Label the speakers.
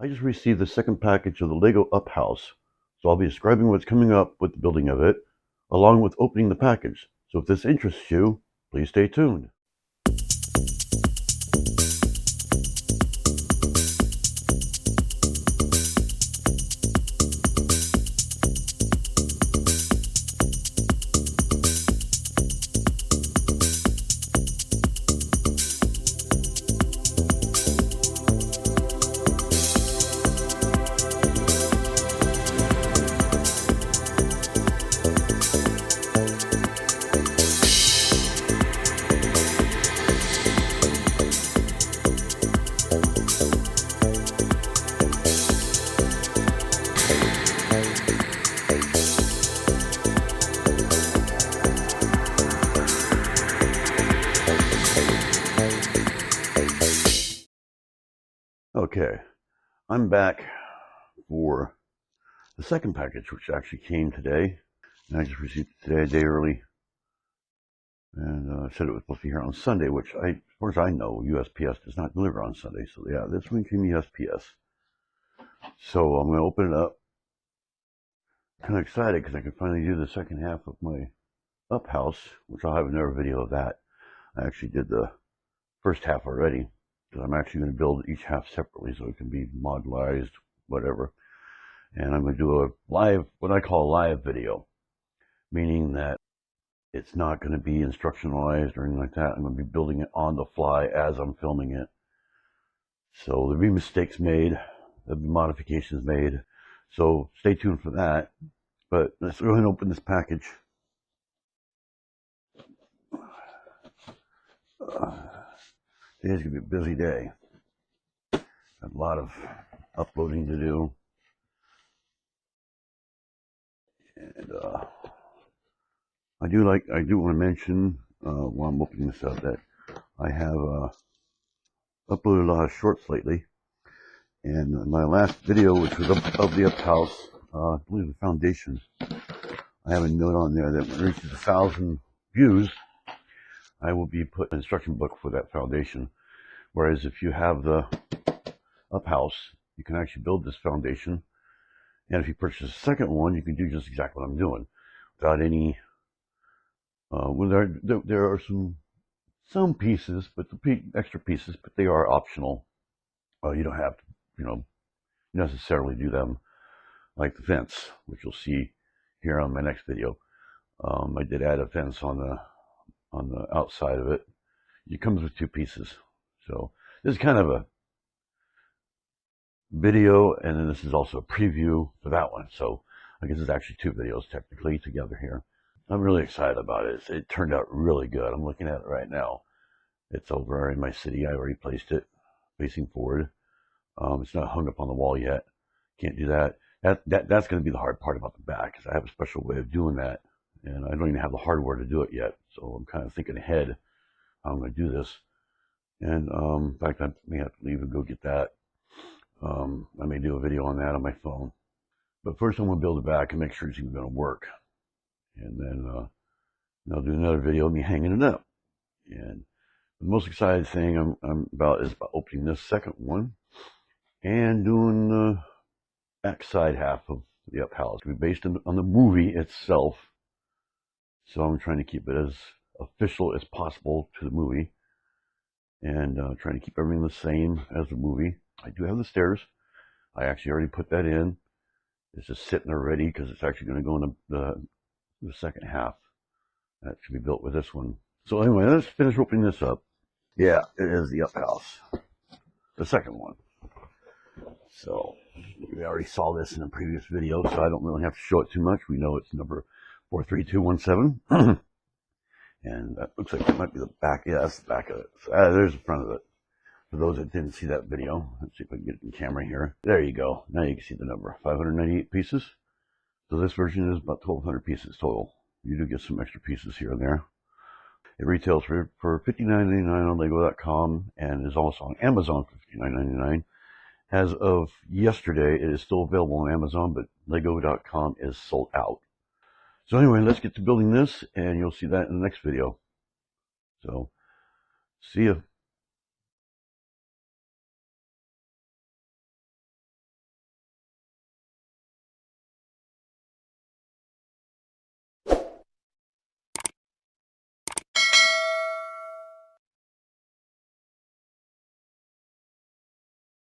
Speaker 1: I just received the second package of the Lego Up House, so I'll be describing what's coming up with the building of it, along with opening the package. So if this interests you, please stay tuned. Okay, I'm back for the second package, which actually came today. And I just received it today, a day early. And said it was supposed to be here on Sunday, which, as far as I know, USPS does not deliver on Sunday. So yeah, this one came USPS. So I'm going to open it up. Kind of excited because I can finally do the second half of my Up House, which I'll have another video of that. I actually did the first half already, because I'm actually going to build each half separately so it can be modularized, whatever. And I'm going to do a live, what I call a live video, meaning that it's not going to be instructionalized or anything like that. I'm going to be building it on the fly as I'm filming it. So there'll be mistakes made, there'll be modifications made. So stay tuned for that. But let's go ahead and open this package. Today's going to be a busy day. Got a lot of uploading to do. And I do want to mention while I'm opening this up that I have uploaded a lot of shorts lately. And my last video, which was of the Up House, I believe the foundation, I have a note on there that when it reaches 1,000 views, I will be putting an instruction book for that foundation. Whereas if you have the Up House, you can actually build this foundation. And if you purchase a second one, you can do just exactly what I'm doing without any. Well, there are some pieces, but the extra pieces, but they are optional. You don't have to, necessarily do them, like the fence, which you'll see here on my next video. I did add a fence on the outside of it. It comes with 2 pieces. So this is kind of a video, and then this is also a preview for that one. So I guess it's actually 2 videos technically together here. I'm really excited about it. It turned out really good. I'm looking at it right now. It's over in my city. I already placed it facing forward. It's not hung up on the wall yet. Can't do that. That's going to be the hard part about the back, because I have a special way of doing that, and I don't even have the hardware to do it yet. So I'm kind of thinking ahead how I'm going to do this. And in fact, I may have to leave and go get that. I may do a video on that on my phone. But first I'm going to build it back and make sure it's even going to work. And then I'll do another video of me hanging it up. And the most excited thing I'm about is about opening this second one and doing the backside half of the Up House. It's going to be based on the movie itself. So I'm trying to keep it as official as possible to the movie. And trying to keep everything the same as the movie. I do have the stairs. I actually already put that in. It's just sitting there ready because it's actually going to go in the second half. That should be built with this one. So anyway, let's finish opening this up. Yeah, it is the Up House. The second one. So we already saw this in a previous video, so I don't really have to show it too much. We know it's number 43217. And that looks like it might be the back. Yeah, that's the back of it. So, there's the front of it. For those that didn't see that video, let's see if I can get it in camera here. There you go. Now you can see the number. 598 pieces. So this version is about 1,200 pieces total. You do get some extra pieces here and there. It retails for $59.99 on Lego.com and is also on Amazon for $59.99. As of yesterday, it is still available on Amazon, but Lego.com is sold out. So anyway, let's get to building this, and you'll see that in the next video. So, see ya.